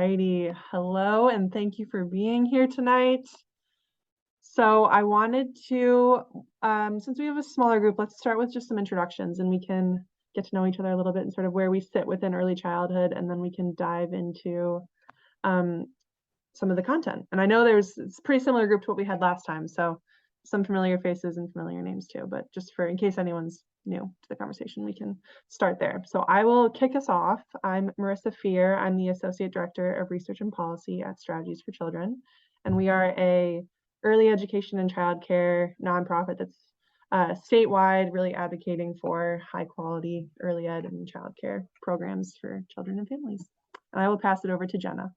righty. Hello, and thank you for being here tonight. So I wanted to, since we have a smaller group, let's start with just some introductions and we can get to know each other a little bit and sort of where we sit within early childhood, and then we can dive into some of the content. And I know it's a pretty similar group to what we had last time, so some familiar faces and familiar names too, but just in case anyone's new to the conversation, we can start there. So I will kick us off. I'm Marissa Fear. I'm the Associate Director of Research and Policy at Strategies for Children, and we are a early education and childcare nonprofit that's statewide, really advocating for high quality early ed and childcare programs for children and families. And I will pass it over to Jenna.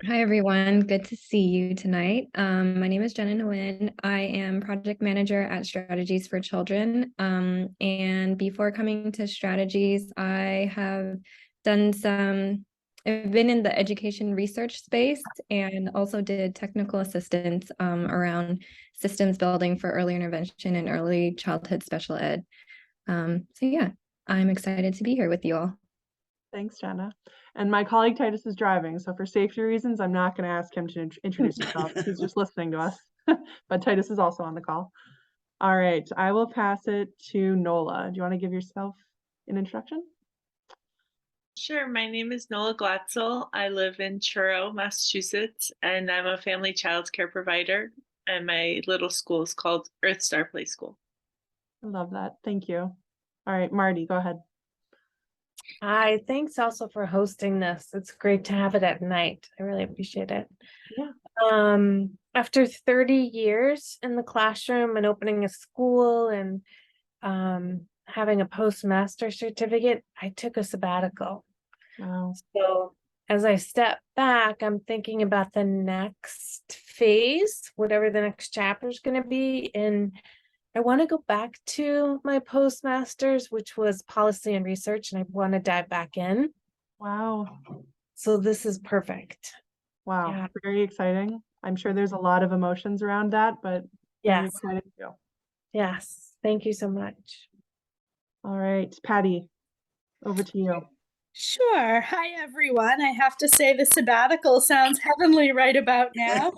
Hi, everyone. Good to see you tonight. My name is Jenna Nguyen. I am project manager at Strategies for Children. And before coming to Strategies, I've been in the education research space and also did technical assistance around systems building for early intervention and early childhood special ed. So yeah, I'm excited to be here with you all. Thanks, Jenna. And my colleague Titus is driving, so for safety reasons, I'm not going to ask him to introduce himself. He's just listening to us. But Titus is also on the call. All right, I will pass it to Nola. Do you want to give yourself an introduction? Sure. My name is Nola Glatzel. I live in Truro, Massachusetts, and I'm a family child care provider. And my little school is called Earth Star Play School. I love that. Thank you. All right, Marty, go ahead. Hi, thanks also for hosting this. It's great to have it at night. I really appreciate it. Yeah. After 30 years in the classroom and opening a school and having a postmaster certificate, I took a sabbatical. Wow. So as I step back, I'm thinking about the next phase, whatever the next chapter is going to be. And I want to go back to my postmasters, which was policy and research, and I want to dive back in. Wow. So this is perfect. Wow. Yeah. Very exciting. I'm sure there's a lot of emotions around that, but very Yes. excited too. Yes. Thank you so much. All right, Patty, over to you. Sure. Hi, everyone. I have to say the sabbatical sounds heavenly right about now.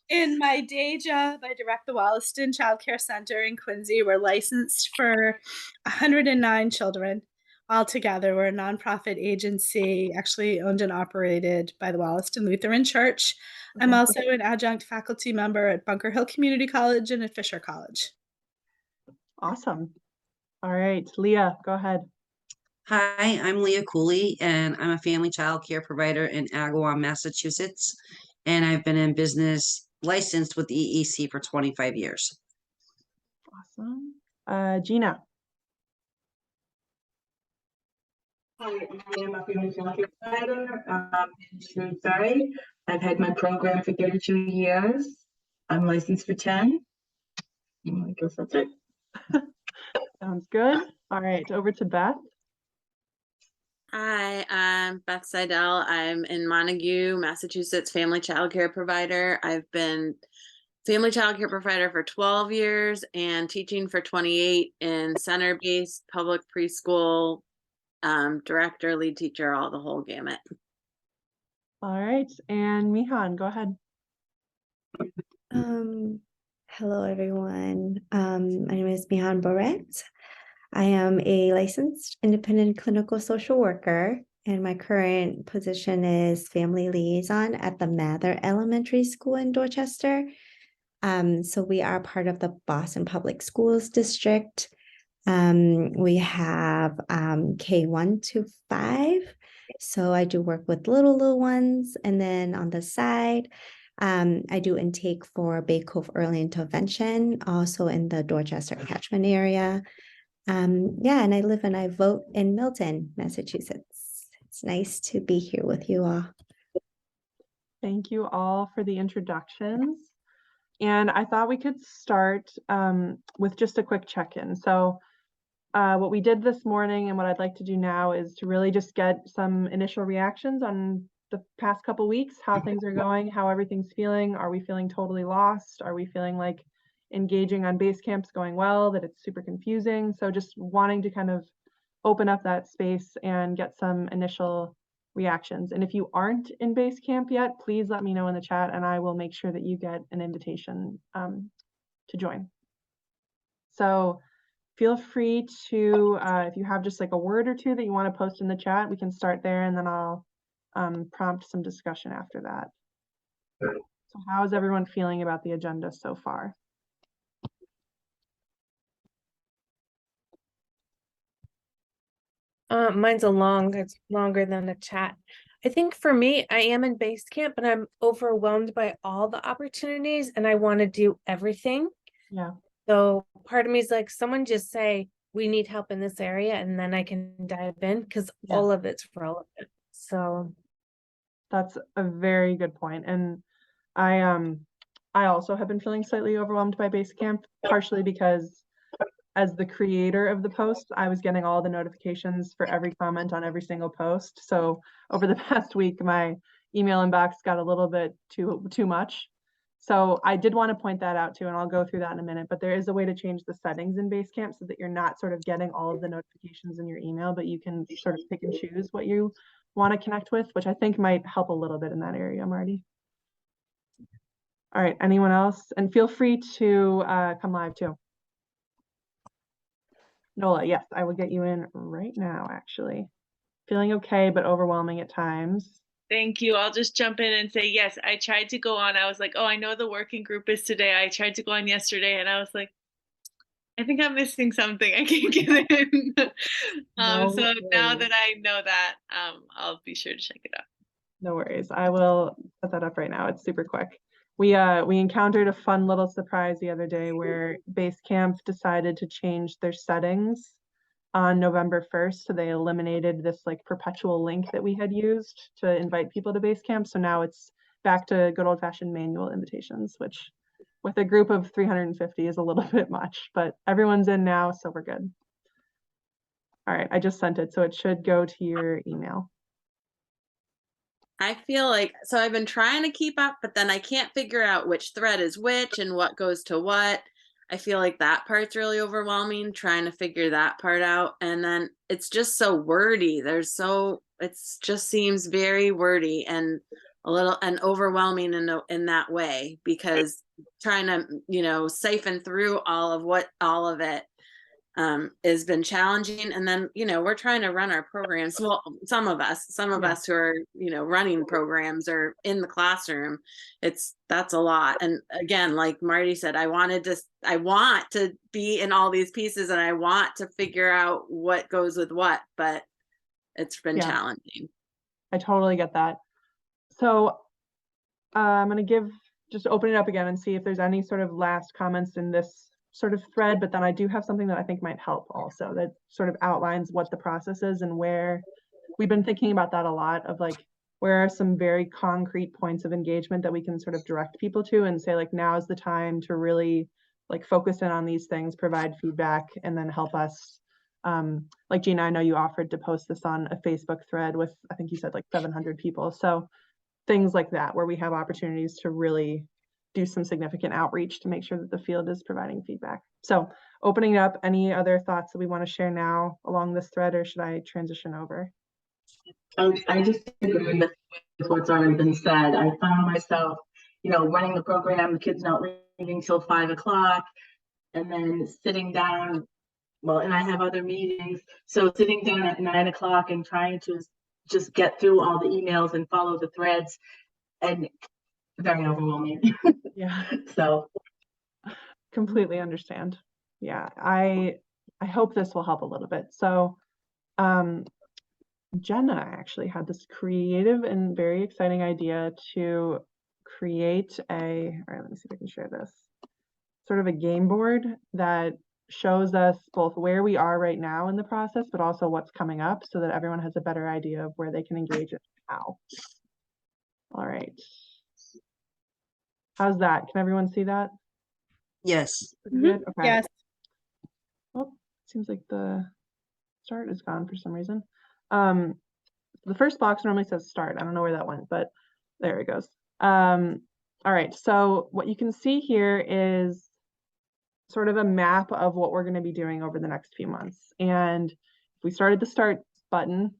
In my day job, I direct the Wollaston Child Care Center in Quincy. We're licensed for 109 children altogether. We're a nonprofit agency, actually owned and operated by the Wollaston Lutheran Church. I'm also an adjunct faculty member at Bunker Hill Community College and at Fisher College. Awesome. All right, Leah, go ahead. Hi, I'm Leah Cooley, and I'm a family child care provider in Agawam, Massachusetts. And I've been in business licensed with the EEC for 25 years. Awesome. Gina. Hi, I am a family child care provider in Shrewsbury. I've had my program for 32 years. I'm licensed for 10. I guess that's it. Sounds good. All right, over to Beth. Hi, I'm Beth Seidel. I'm in Montague, Massachusetts, family child care provider. I've been family child care provider for 12 years and teaching for 28 in center-based public preschool, director, lead teacher, all the whole gamut. All right, and Mihan, go ahead. Hello, everyone. My name is Mihan Boret. I am a licensed independent clinical social worker, and my current position is family liaison at the Mather Elementary School in Dorchester. So we are part of the Boston Public Schools District. We have K1 to 5. So I do work with little ones, and then on the side, I do intake for Bay Cove Early Intervention, also in the Dorchester catchment area. Yeah, and I live and I vote in Milton, Massachusetts. It's nice to be here with you all. Thank you all for the introductions. And I thought we could start with just a quick check-in. So what we did this morning and what I'd like to do now is to really just get some initial reactions on the past couple weeks, how things are going, how everything's feeling. Are we feeling totally lost? Are we feeling like engaging on base camp's going well, that it's super confusing? So just wanting to kind of open up that space and get some initial reactions. And if you aren't in Basecamp yet, please let me know in the chat and I will make sure that you get an invitation to join. So feel free to, if you have just like a word or two that you want to post in the chat, we can start there and then I'll prompt some discussion after that. So how is everyone feeling about the agenda so far? Mine's it's longer than the chat. I think for me, I am in Basecamp, but I'm overwhelmed by all the opportunities and I want to do everything. Yeah. So part of me is like, someone just say, we need help in this area, and then I can dive in because Yeah. all of it's relevant. So That's a very good point. And I also have been feeling slightly overwhelmed by Basecamp, partially because as the creator of the post, I was getting all the notifications for every comment on every single post. So over the past week, my email inbox got a little bit too much. So I did want to point that out too, and I'll go through that in a minute, but there is a way to change the settings in Basecamp so that you're not sort of getting all of the notifications in your email, but you can sort of pick and choose what you want to connect with, which I think might help a little bit in that area, Marty. All right, anyone else? And feel free to come live too. Nola, yes, I will get you in right now, actually. Feeling okay, but overwhelming at times. Thank you. I'll just jump in and say, yes, I tried to go on. I was like, oh, I know the working group is today. I tried to go on yesterday and I was like, I think I'm missing something. I can't get in. No So now worries. that I know that, I'll be sure to check it out. No worries. I will put that up right now. It's super quick. We encountered a fun little surprise the other day where Basecamp decided to change their settings on November 1st. So they eliminated this like perpetual link that we had used to invite people to Basecamp. So now it's back to good old fashioned manual invitations, which with a group of 350 is a little bit much, but everyone's in now, so we're good. All right, I just sent it, so it should go to your email. I feel like, so I've been trying to keep up, but then I can't figure out which thread is which and what goes to what. I feel like that part's really overwhelming, trying to figure that part out. And then it's just so wordy. It's just seems very wordy and a little and overwhelming in that way, because trying to, siphon through all of it has been challenging. And then, we're trying to run our programs. Well, some of us who are, running programs or in the classroom, that's a lot. And again, like Marty said, I want to be in all these pieces and I want to figure out what goes with what, but it's been challenging. I totally get that. So I'm going to just open it up again and see if there's any sort of last comments in this sort of thread, but then I do have something that I think might help also that sort of outlines what the process is and where we've been thinking about that a lot of like, where are some very concrete points of engagement that we can sort of direct people to and say like, now is the time to really like focus in on these things, provide feedback, and then help us. Like Gina, I know you offered to post this on a Facebook thread with, I think you said like 700 people. So things like that, where we have opportunities to really do some significant outreach to make sure that the field is providing feedback. So opening up, any other thoughts that we want to share now along this thread, or should I transition over? I just agree with what's already been said. I found myself, running the program, the kids not leaving till 5 o'clock, and then sitting down. Well, and I have other meetings. So sitting down at 9 o'clock and trying to just get through all the emails and follow the threads, and very overwhelming. Yeah. So completely understand. Yeah, I hope this will help a little bit. So Jenna actually had this creative and very exciting idea to create all right, let me see if I can share this, sort of a game board that shows us both where we are right now in the process, but also what's coming up so that everyone has a better idea of where they can engage and how. All right. How's that? Can everyone see that? Yes. Good? Okay. Yes. Oh, seems like the start is gone for some reason. The first box normally says start. I don't know where that went, but there it goes. All right, so what you can see here is sort of a map of what we're going to be doing over the next few months. And if we started the start button,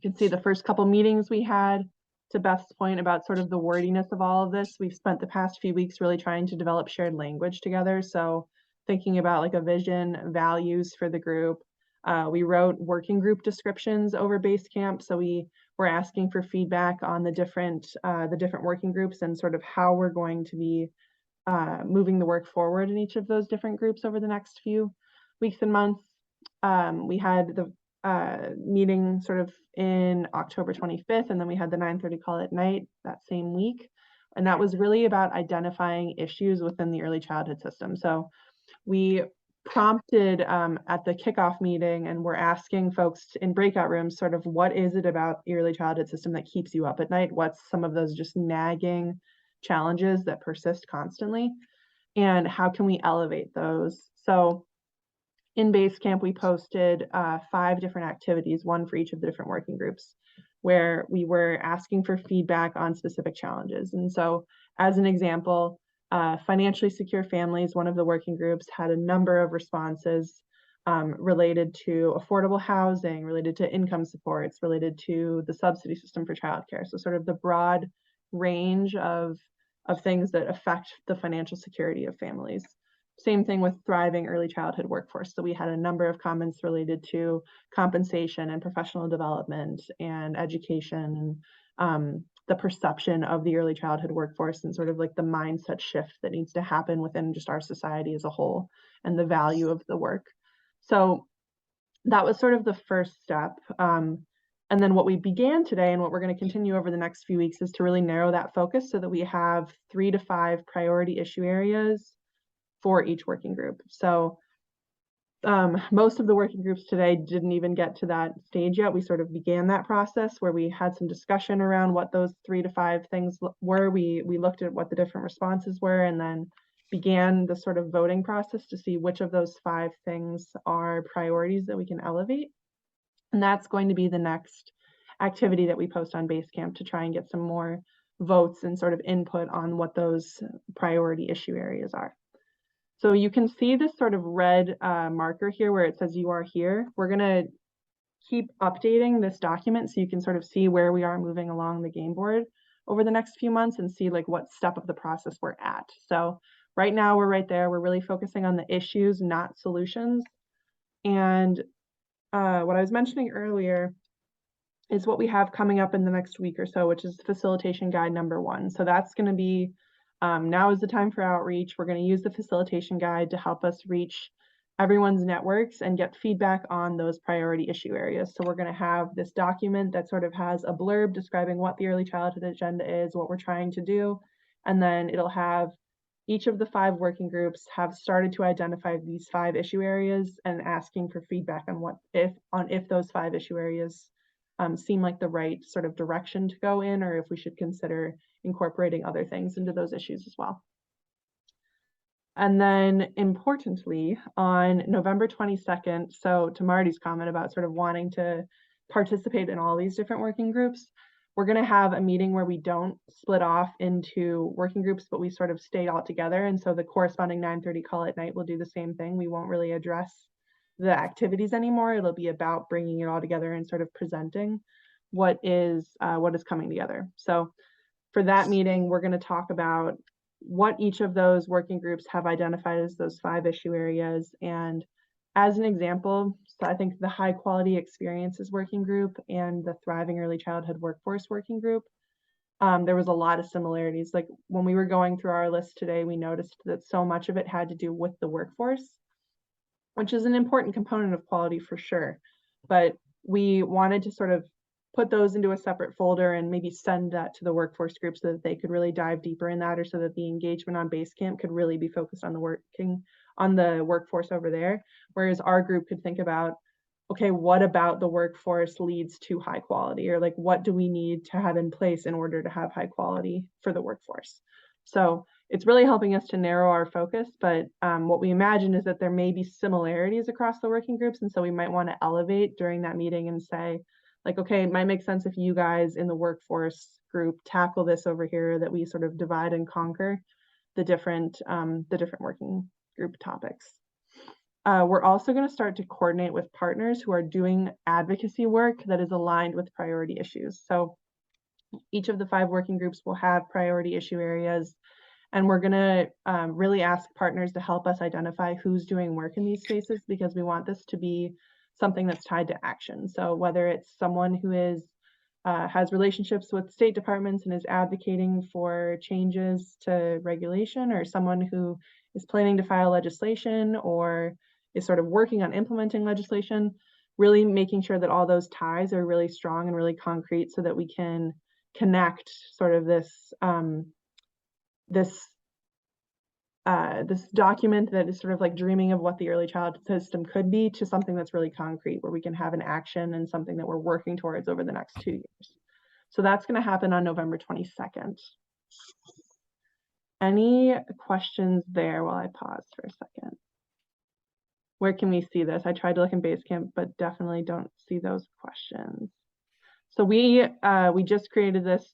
You can see the first couple meetings we had. To Beth's point about sort of the wordiness of all of this, we've spent the past few weeks really trying to develop shared language together. So thinking about like a vision, values for the group. We wrote working group descriptions over Basecamp. So we were asking for feedback on the different working groups and sort of how we're going to be moving the work forward in each of those different groups over the next few weeks and months. We had the meeting sort of in October 25th, and then we had the 9:30 call at night that same week. And that was really about identifying issues within the early childhood system. So we prompted at the kickoff meeting, and we're asking folks in breakout rooms sort of what is it about the early childhood system that keeps you up at night? What's some of those just nagging challenges that persist constantly? And how can we elevate those? So in Basecamp, we posted 5 different activities, one for each of the different working groups, where we were asking for feedback on specific challenges. And so as an example, financially secure families, one of the working groups, had a number of responses related to affordable housing, related to income supports, related to the subsidy system for childcare. So sort of the broad range of things that affect the financial security of families. Same thing with thriving early childhood workforce. So we had a number of comments related to compensation and professional development and education, the perception of the early childhood workforce and sort of like the mindset shift that needs to happen within just our society as a whole and the value of the work. So that was sort of the first step. And then what we began today and what we're going to continue over the next few weeks is to really narrow that focus so that we have 3 to 5 priority issue areas for each working group. So most of the working groups today didn't even get to that stage yet. We sort of began that process where we had some discussion around what those 3 to 5 things were. We looked at what the different responses were and then began the sort of voting process to see which of those 5 things are priorities that we can elevate. And that's going to be the next activity that we post on Basecamp to try and get some more votes and sort of input on what those priority issue areas are. So you can see this sort of red marker here where it says you are here. We're going to keep updating this document so you can sort of see where we are moving along the game board over the next few months and see like what step of the process we're at. So right now we're right there. We're really focusing on the issues, not solutions. And what I was mentioning earlier is what we have coming up in the next week or so, which is facilitation guide number 1. So that's going to be now is the time for outreach. We're going to use the facilitation guide to help us reach everyone's networks and get feedback on those priority issue areas. So we're going to have this document that sort of has a blurb describing what the early childhood agenda is, what we're trying to do, and then it'll have each of the 5 working groups have started to identify these 5 issue areas and asking for feedback on if those 5 issue areas seem like the right sort of direction to go in, or if we should consider incorporating other things into those issues as well. And then importantly, on November 22nd, so to Marty's comment about sort of wanting to participate in all these different working groups, we're going to have a meeting where we don't split off into working groups, but we sort of stay all together. And so the corresponding 9:30 call at night will do the same thing. We won't really address the activities anymore. It'll be about bringing it all together and sort of presenting what is coming together. So for that meeting, we're going to talk about what each of those working groups have identified as those 5 issue areas. And as an example, so I think the high quality experiences working group and the thriving early childhood workforce working group, there was a lot of similarities. Like when we were going through our list today, we noticed that so much of it had to do with the workforce, which is an important component of quality for sure. But we wanted to sort of put those into a separate folder and maybe send that to the workforce group so that they could really dive deeper in that, or so that the engagement on Basecamp could really be focused on the workforce over there. Whereas our group could think about, okay, what about the workforce leads to high quality, or like what do we need to have in place in order to have high quality for the workforce? So it's really helping us to narrow our focus, but what we imagine is that there may be similarities across the working groups. And so we might want to elevate during that meeting and say, like, okay, it might make sense if you guys in the workforce group tackle this over here, that we sort of divide and conquer the different working group topics. We're also going to start to coordinate with partners who are doing advocacy work that is aligned with priority issues. So each of the 5 working groups will have priority issue areas, and we're going to really ask partners to help us identify who's doing work in these spaces, because we want this to be something that's tied to action. So whether it's someone who is has relationships with state departments and is advocating for changes to regulation, or someone who is planning to file legislation or is sort of working on implementing legislation, really making sure that all those ties are really strong and really concrete so that we can connect sort of this this document that is sort of like dreaming of what the early childhood system could be to something that's really concrete, where we can have an action and something that we're working towards over the next 2 years. So that's going to happen on November 22nd. Any questions there while I pause for a second? Where can we see this? I tried to look in Basecamp, but definitely don't see those questions. So we just created this,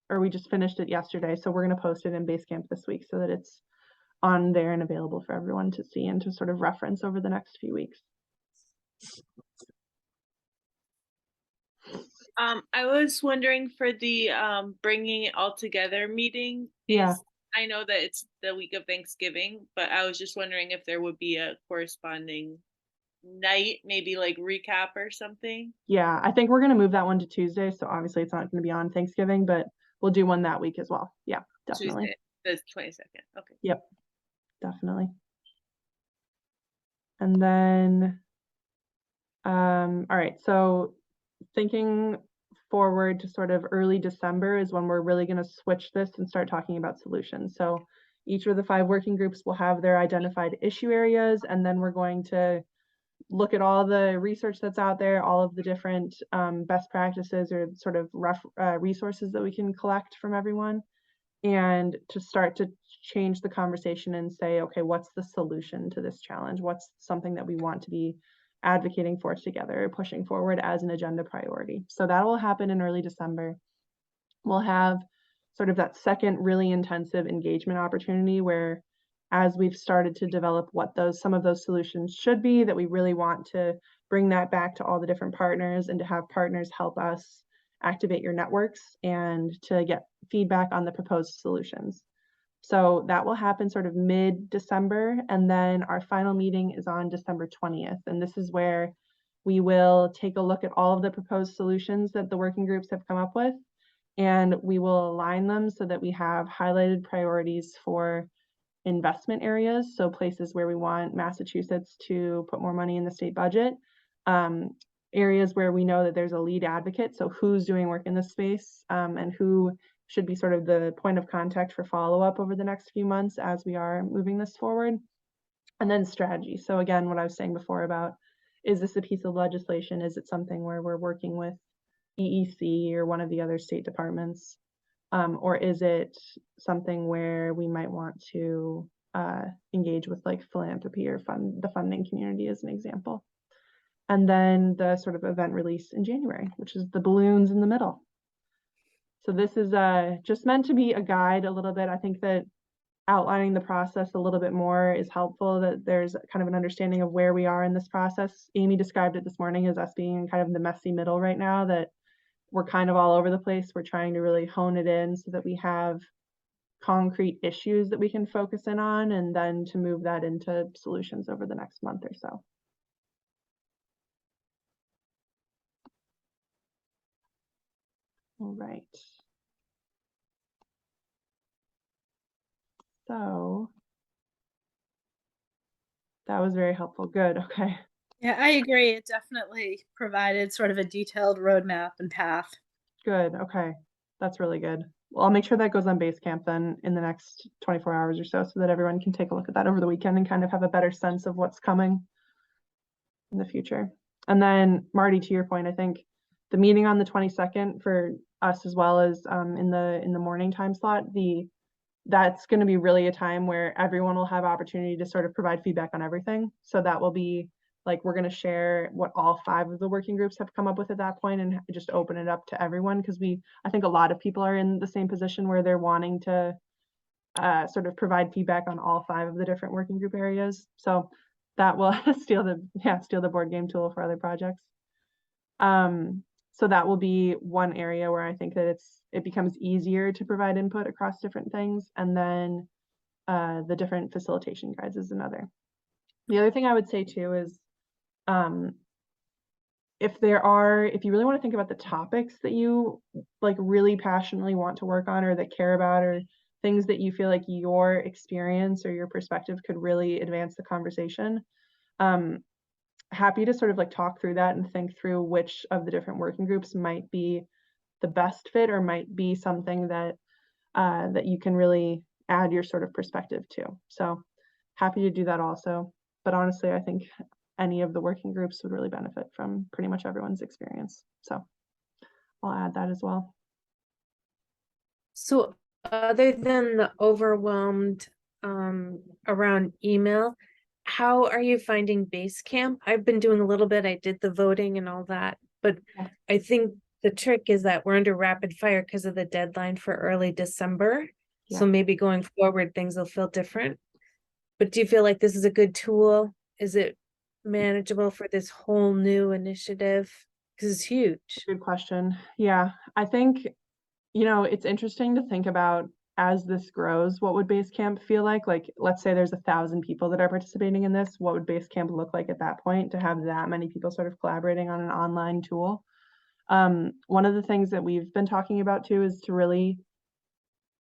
or we just finished it yesterday. So we're going to post it in Basecamp this week so that it's on there and available for everyone to see and to sort of reference over the next few weeks. I was wondering for the bringing it all together meeting. Yeah. I know that it's the week of Thanksgiving, but I was just wondering if there would be a corresponding night, maybe like recap or something. Yeah, I think we're going to move that one to Tuesday. So obviously it's not going to be on Thanksgiving, but we'll do one that week as well. Yeah, definitely. Tuesday, the 22nd. Okay. Yep, definitely. And then, all right, so thinking forward to sort of early December is when we're really going to switch this and start talking about solutions. So each of the 5 working groups will have their identified issue areas, and then we're going to look at all the research that's out there, all of the different best practices or sort of resources that we can collect from everyone, and to start to change the conversation and say, okay, what's the solution to this challenge? What's something that we want to be advocating for together, pushing forward as an agenda priority? So that will happen in early December. We'll have sort of that second really intensive engagement opportunity where, as we've started to develop what some of those solutions should be, that we really want to bring that back to all the different partners and to have partners help us activate your networks and to get feedback on the proposed solutions. So that will happen sort of mid-December, and then our final meeting is on December 20th. And this is where we will take a look at all of the proposed solutions that the working groups have come up with, and we will align them so that we have highlighted priorities for investment areas, so places where we want Massachusetts to put more money in the state budget, areas where we know that there's a lead advocate, so who's doing work in this space, and who should be sort of the point of contact for follow-up over the next few months as we are moving this forward. And then strategy. So again, what I was saying before about, is this a piece of legislation? Is it something where we're working with EEC or one of the other state departments? Or is it something where we might want to engage with like philanthropy or the funding community as an example? And then the sort of event release in January, which is the balloons in the middle. So this is just meant to be a guide a little bit. I think that outlining the process a little bit more is helpful, that there's kind of an understanding of where we are in this process. Amy described it this morning as us being kind of in the messy middle right now, that we're kind of all over the place. We're trying to really hone it in so that we have concrete issues that we can focus in on, and then to move that into solutions over the next month or so. All right. So that was very helpful. Good. Okay. Yeah, I agree. It definitely provided sort of a detailed roadmap and path. Good. Okay. That's really good. Well, I'll make sure that goes on Basecamp then in the next 24 hours or so that everyone can take a look at that over the weekend and kind of have a better sense of what's coming in the future. And then Marty, to your point, I think the meeting on the 22nd for us, as well as in the morning time slot, that's going to be really a time where everyone will have opportunity to sort of provide feedback on everything. So that will be like, we're going to share what all 5 of the working groups have come up with at that point and just open it up to everyone, because I think a lot of people are in the same position where they're wanting to sort of provide feedback on all 5 of the different working group areas. So that will steal the board game tool for other projects. So that will be one area where I think that it becomes easier to provide input across different things. And then the different facilitation guides is another. The other thing I would say too is if you really want to think about the topics that you like really passionately want to work on or that care about, or things that you feel like your experience or your perspective could really advance the conversation, happy to sort of like talk through that and think through which of the different working groups might be the best fit or might be something that that you can really add your sort of perspective to. So happy to do that also. But honestly, I think any of the working groups would really benefit from pretty much everyone's experience. So I'll add that as well. So other than the overwhelmed around email, how are you finding Basecamp? I've been doing a little bit. I did the voting and all that, but Yeah. I think the trick is that we're under rapid fire because of the deadline for early December. So Yeah. maybe going forward, things will feel different. But do you feel like this is a good tool? Is it manageable for this whole new initiative? Because it's huge. Good question. Yeah, I think, it's interesting to think about as this grows, what would Basecamp feel like? Like, let's say there's 1,000 people that are participating in this. What would Basecamp look like at that point to have that many people sort of collaborating on an online tool? One of the things that we've been talking about too is to really,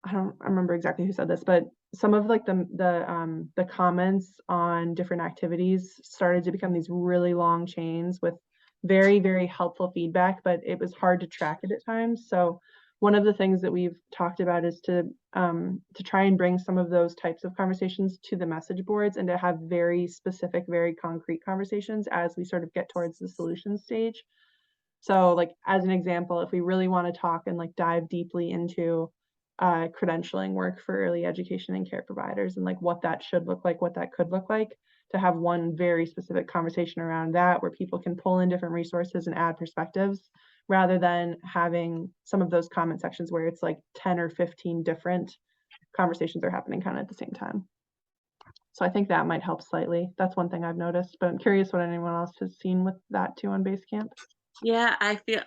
I don't remember exactly who said this, but some of like the comments on different activities started to become these really long chains with very, very helpful feedback, but it was hard to track it at times. So one of the things that we've talked about is to try and bring some of those types of conversations to the message boards and to have very specific, very concrete conversations as we sort of get towards the solution stage. So like, as an example, if we really want to talk and like dive deeply into credentialing work for early education and care providers and like what that should look like, what that could look like, to have one very specific conversation around that where people can pull in different resources and add perspectives, rather than having some of those comment sections where it's like 10 or 15 different conversations are happening kind of at the same time. So I think that might help slightly. That's one thing I've noticed, but I'm curious what anyone else has seen with that too on Basecamp. Yeah, I feel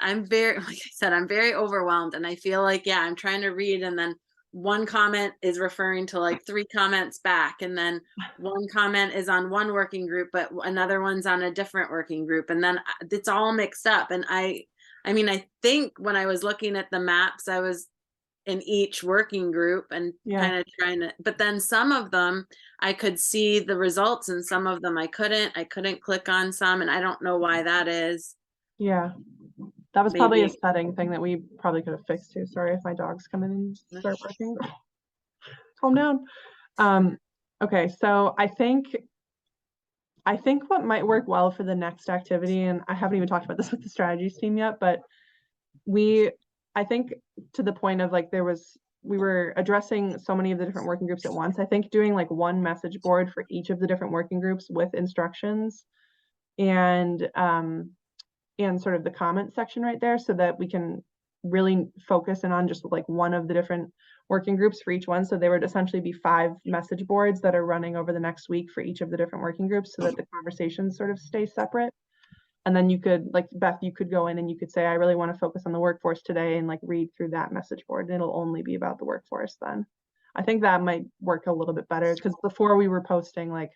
I'm very, like I said, I'm very overwhelmed, and I feel like, yeah, I'm trying to read, and then one comment is referring to like 3 comments back, and then one comment is on one working group, but another one's on a different working group, and then it's all mixed up. And I mean, I think when I was looking at the maps, I was in each working group and kind of trying to, but then some of them I could see the results and some of them I couldn't click on some, and I don't know why that is. Yeah, that was probably a Maybe. setting thing that we probably could have fixed too. Sorry if my dogs come in and start barking. Calm down. Okay, so I think what might work well for the next activity, and I haven't even talked about this with the strategies team yet, but I think to the point of like we were addressing so many of the different working groups at once. I think doing like one message board for each of the different working groups with instructions and sort of the comment section right there, so that we can really focus in on just like one of the different working groups for each one. So there would essentially be 5 message boards that are running over the next week for each of the different working groups, so that the conversations sort of stay separate. And then you could, like Beth, you could go in and you could say, I really want to focus on the workforce today, and like read through that message board, and it'll only be about the workforce then. I think that might work a little bit better, because before we were posting like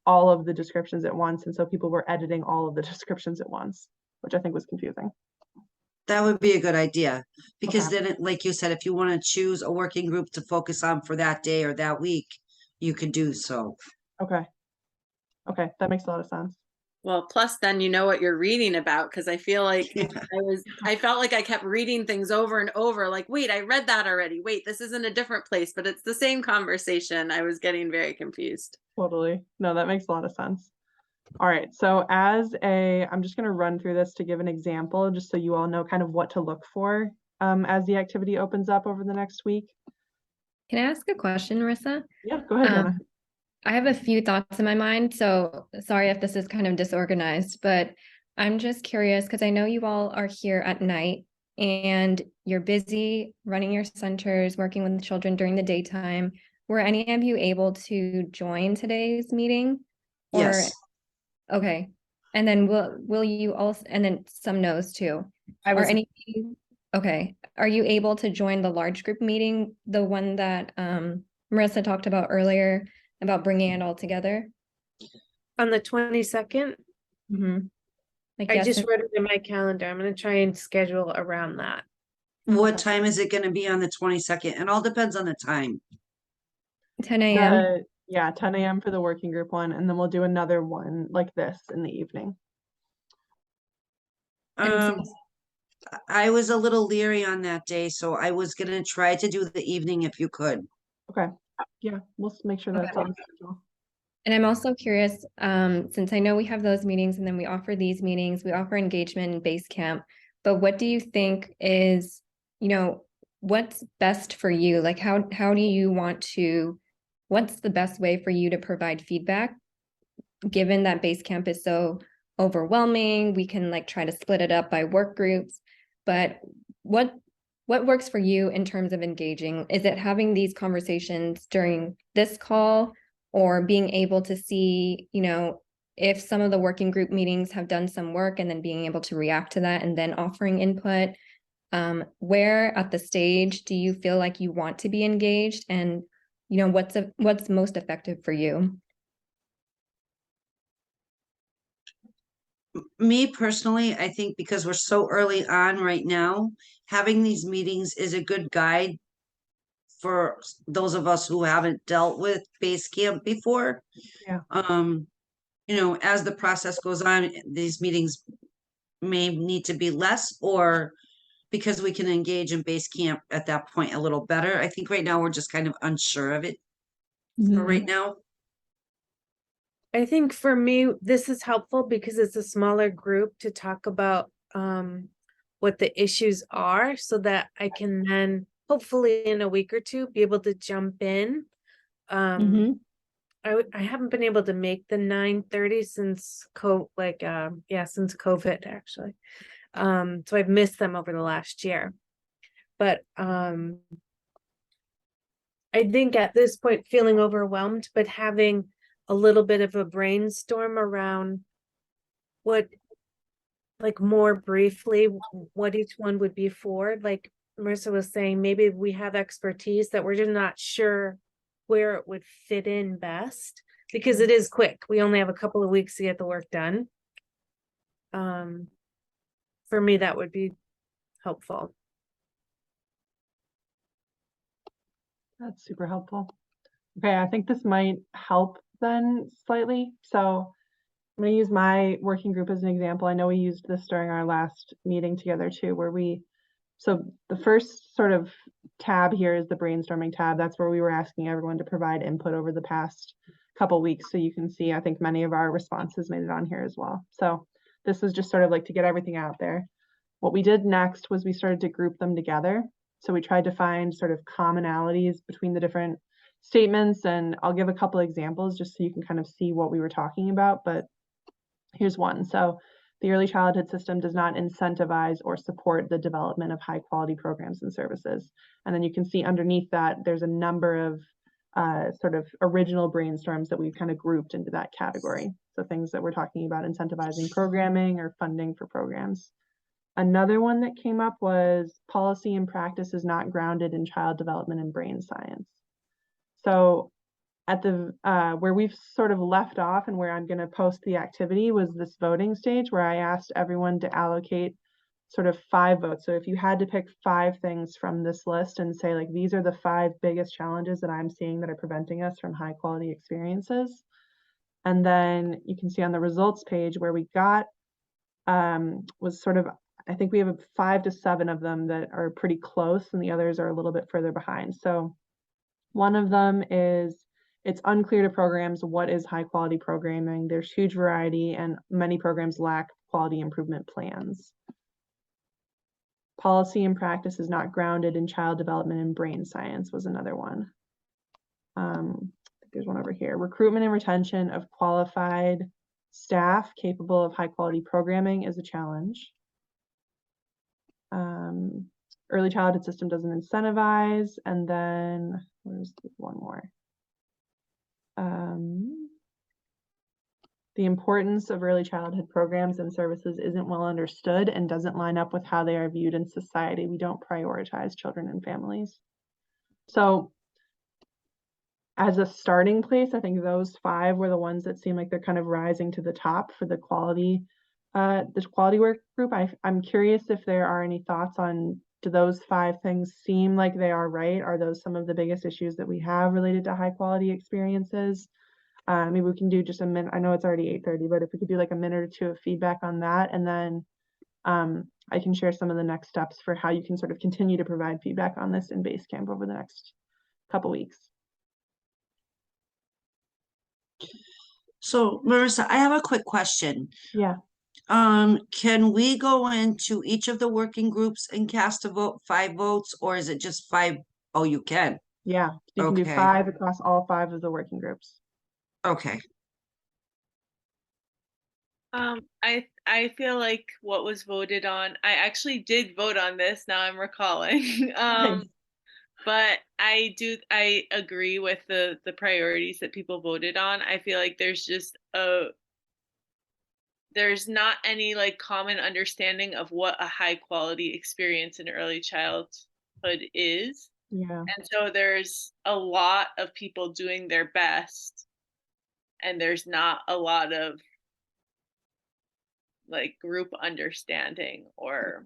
all of the descriptions at once, and so people were editing all of the descriptions at once, which I think was confusing. That would be a good idea, because Okay. then, like you said, if you want to choose a working group to focus on for that day or that week, you could do so. Okay, that makes a lot of sense. Well, plus then you know what you're reading about, because I feel like Yeah. I felt like I kept reading things over and over, like, wait, I read that already. Wait, this is in a different place, but it's the same conversation. I was getting very confused. Totally. No, that makes a lot of sense. All right, so I'm just going to run through this to give an example, just so you all know kind of what to look for as the activity opens up over the next week. Can I ask a question, Marissa? Yeah, go ahead, Jenna. I have a few thoughts in my mind, so sorry if this is kind of disorganized, but I'm just curious because I know you all are here at night and you're busy running your centers, working with the children during the daytime. Were any of you able to join today's meeting? Or, Yes, okay. And then will you also, and then some no's too. I Or was, anything, okay. Are you able to join the large group meeting, the one that Marissa talked about earlier about bringing it all together? on the 22nd, Like, I yes, just and- wrote it in my calendar. I'm gonna try and schedule around that. what time is it gonna be on the 22nd? It all depends on the time. 10 a.m. Yeah, 10 a.m. for the working group one, and then we'll do another one like this in the evening. And so- Um, I was a little leery on that day, so I was gonna try to do the evening if you could. Okay, yeah, we'll make sure that's Okay. on the schedule. And I'm also curious, since I know we have those meetings and then we offer these meetings, we offer engagement in base camp, but what do you think is, what's best for you? Like, how do you want to, what's the best way for you to provide feedback? Given that base camp is so overwhelming, we can like try to split it up by work groups, but what works for you in terms of engaging? Is it having these conversations during this call? Or being able to see, if some of the working group meetings have done some work and then being able to react to that and then offering input. Where at the stage do you feel like you want to be engaged, and what's most effective for you? Me personally, I think because we're so early on right now, having these meetings is a good guide for those of us who haven't dealt with base camp before. Yeah. As the process goes on, these meetings may need to be less, or because we can engage in base camp at that point a little better. I think right now we're just kind of unsure of it for right now. I think for me, this is helpful because it's a smaller group to talk about what the issues are, so that I can then hopefully in a week or two be able to jump in. I haven't been able to make the 9:30 since since COVID actually. So I've missed them over the last year. But I think at this point feeling overwhelmed, but having a little bit of a brainstorm around what, like more briefly, what each one would be for. Like Marissa was saying, maybe we have expertise that we're just not sure where it would fit in best, because it is quick. We only have a couple of weeks to get the work done. For me, that would be helpful. That's super helpful. Okay, I think this might help then slightly. So I'm going to use my working group as an example. I know we used this during our last meeting together too, so the first sort of tab here is the brainstorming tab. That's where we were asking everyone to provide input over the past couple weeks. So you can see, I think many of our responses made it on here as well. So this is just sort of like to get everything out there. What we did next was we started to group them together. So we tried to find sort of commonalities between the different statements, and I'll give a couple examples just so you can kind of see what we were talking about, but here's one. So the early childhood system does not incentivize or support the development of high quality programs and services. And then you can see underneath that, there's a number of sort of original brainstorms that we've kind of grouped into that category. So things that we're talking about incentivizing programming or funding for programs. Another one that came up was policy and practice is not grounded in child development and brain science. So at the where we've sort of left off and where I'm going to post the activity was this voting stage where I asked everyone to allocate sort of 5 votes. So if you had to pick 5 things from this list and say like, these are the 5 biggest challenges that I'm seeing that are preventing us from high quality experiences. And then you can see on the results page where we got was sort of, I think we have 5 to 7 of them that are pretty close and the others are a little bit further behind. So one of them is, it's unclear to programs what is high quality programming. There's huge variety and many programs lack quality improvement plans. Policy and practice is not grounded in child development and brain science was another one. There's one over here. Recruitment and retention of qualified staff capable of high quality programming is a challenge. Early childhood system doesn't incentivize. And then where's one more? the importance of early childhood programs and services isn't well understood and doesn't line up with how they are viewed in society. We don't prioritize children and families. So as a starting place, I think those 5 were the ones that seem like they're kind of rising to the top for the quality work group. I'm curious if there are any thoughts on, do those 5 things seem like they are right? Are those some of the biggest issues that we have related to high quality experiences? Maybe we can do just a minute. I know it's already 8:30, but if we could do like a minute or 2 of feedback on that, and then I can share some of the next steps for how you can sort of continue to provide feedback on this in Basecamp over the next couple weeks. So Marissa, I have a quick question. Yeah. Can we go into each of the working groups and cast a vote, 5 votes, or is it just 5? Oh, you can. Yeah, you can do Okay. 5 across all 5 of the working groups. Okay. I feel like what was voted on, I actually did vote on this, now I'm recalling. Nice. But I agree with the priorities that people voted on. I feel like there's not any like common understanding of what a high quality experience in early childhood is. Yeah. And so there's a lot of people doing their best, and there's not a lot of like group understanding or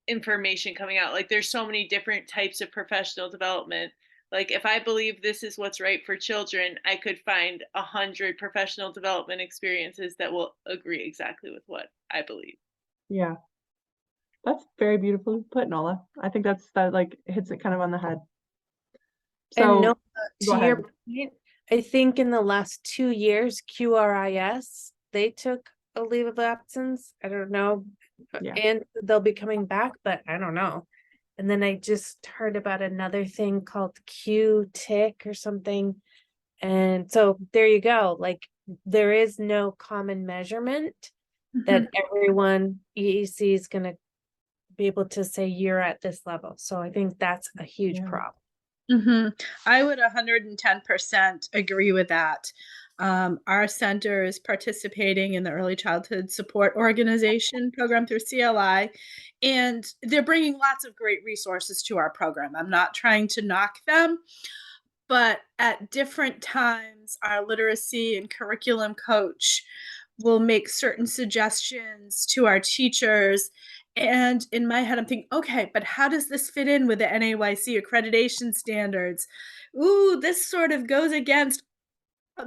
information coming out. Like there's so many different types of professional development. Like if I believe this is what's right for children, I could find 100 professional development experiences that will agree exactly with what I believe. Yeah. That's very beautifully put, Nola. I think that like hits it kind of on the head. So And no, go to your ahead. point, I think in the last 2 years, QRIS, they took a leave of absence. I don't know. Yeah. And they'll be coming back, but I don't know. And then I just heard about another thing called Q-Tick or something. And so there you go. Like there is no common measurement that everyone EEC is going to be able to say you're at this level. So I think that's a huge Yeah. problem. I would 110% agree with that. Our center is participating in the Early Childhood Support Organization program through CLI, and they're bringing lots of great resources to our program. I'm not trying to knock them, but at different times, our literacy and curriculum coach will make certain suggestions to our teachers. And in my head, I'm thinking, okay, but how does this fit in with the NAYC accreditation standards? Ooh, this sort of goes against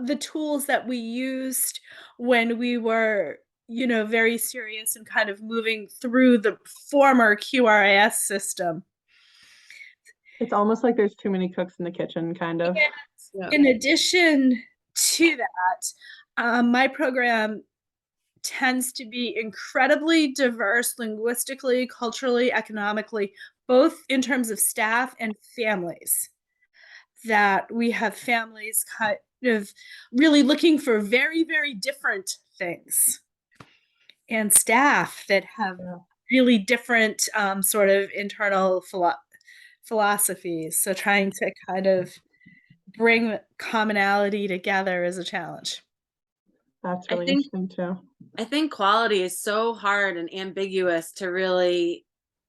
the tools that we used when we were, very serious and kind of moving through the former QRIS system. It's almost like there's too many cooks in the kitchen, kind of. Yeah. In addition to that, my program tends to be incredibly diverse linguistically, culturally, economically, both in terms of staff and families. That we have families kind of really looking for very, very different things, and staff that have really different sort of internal philosophies. So trying to kind of bring commonality together is a challenge. That's really interesting too. I think quality is so hard and ambiguous to really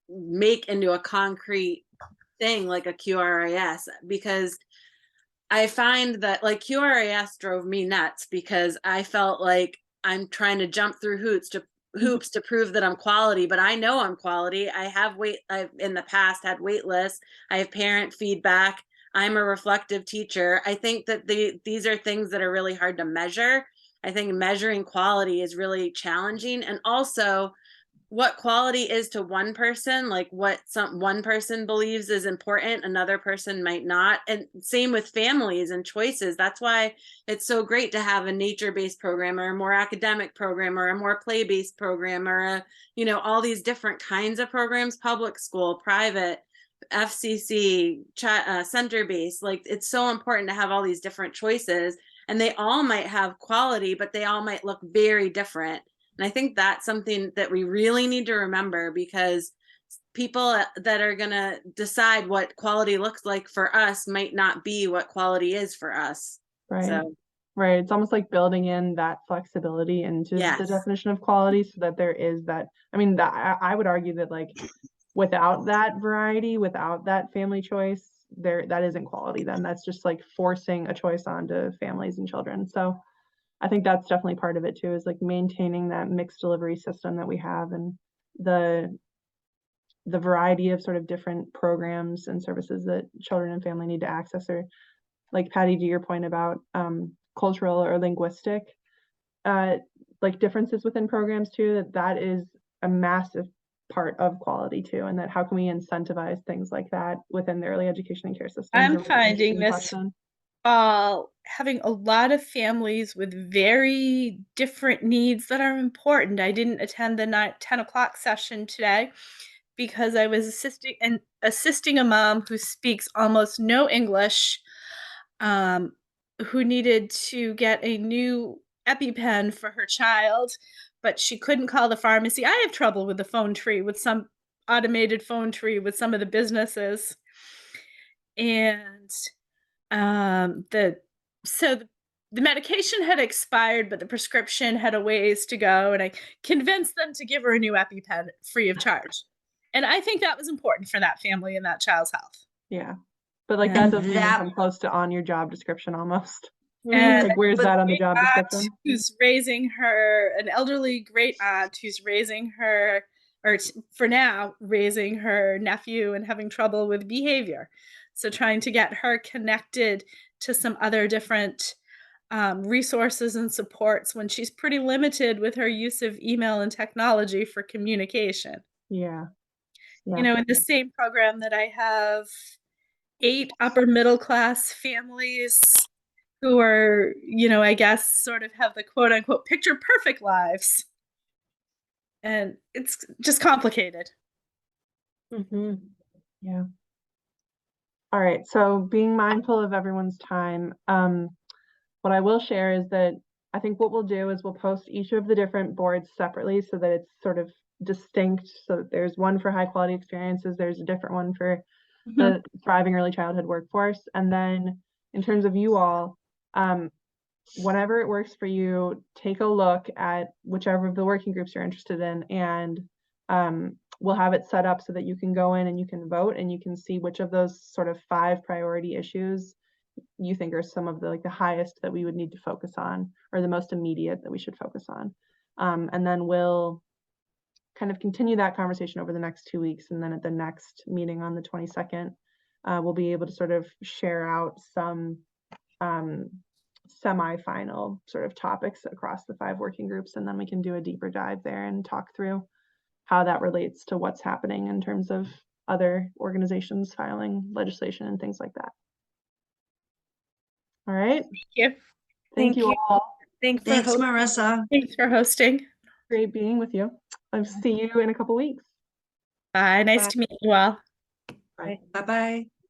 make into a concrete thing like a QRIS, because I find that like QRIS drove me nuts because I felt like I'm trying to jump through hoops to prove that I'm quality, but I know I'm quality. I've in the past had wait lists. I have parent feedback. I'm a reflective teacher. I think that these are things that are really hard to measure. I think measuring quality is really challenging. And also what quality is to one person, like what one person believes is important, another person might not. And same with families and choices. That's why it's so great to have a nature-based program or a more academic program or a more play-based program or all these different kinds of programs, public school, private, FCC, center-based. Like it's so important to have all these different choices, and they all might have quality, but they all might look very different. And I think that's something that we really need to remember, because people that are going to decide what quality looks like for us might not be what quality is for us. Right. So Right. It's almost like building in that flexibility into the Yes. definition of quality so that there is that, I mean, that I would argue that like without that variety, without that family choice, that isn't quality then. That's just like forcing a choice onto families and children. So I think that's definitely part of it too, is like maintaining that mixed delivery system that we have and the variety of sort of different programs and services that children and family need to access, or like Patty, to your point about cultural or linguistic like differences within programs too, that is a massive part of quality too, and that how can we incentivize things like that within the early education and care systems? I'm A really finding interesting this question. having a lot of families with very different needs that are important. I didn't attend the 10 o'clock session today because I was assisting a mom who speaks almost no English, who needed to get a new EpiPen for her child, but she couldn't call the pharmacy. I have trouble with the phone tree, with some automated phone tree with some of the businesses. And the medication had expired, but the prescription had a ways to go, and I convinced them to give her a new EpiPen free of charge. And I think that was important for that family and that child's health. Yeah, but like Yeah. that doesn't even come close to on your job description almost. And Like where's with that on the great job aunt description? who's raising her, an elderly great aunt who's raising her, or for now, raising her nephew and having trouble with behavior. So trying to get her connected to some other different resources and supports when she's pretty limited with her use of email and technology for communication. Yeah. You know, in the same program that I have 8 upper middle class families who are, you know, I guess sort of have the quote unquote picture perfect lives. And it's just complicated. Yeah. All right. So being mindful of everyone's time, what I will share is that I think what we'll do is we'll post each of the different boards separately so that it's sort of distinct. So that there's one for high quality experiences, there's a different one for the thriving early childhood workforce. And then in terms of you all, whenever it works for you, take a look at whichever of the working groups you're interested in, and we'll have it set up so that you can go in and you can vote and you can see which of those sort of 5 priority issues you think are some of the like the highest that we would need to focus on, or the most immediate that we should focus on. And then we'll kind of continue that conversation over the next 2 weeks. And then at the next meeting on the 22nd, we'll be able to sort of share out some semi-final sort of topics across the 5 working groups. And then we can do a deeper dive there and talk through how that relates to what's happening in terms of other organizations filing legislation and things like that. All right. Thank you. Thank you all. Thanks, Marissa. Thanks for hosting. Great being with you. I'll see you in a couple weeks. Bye. Nice to meet you all. Bye. Bye-bye.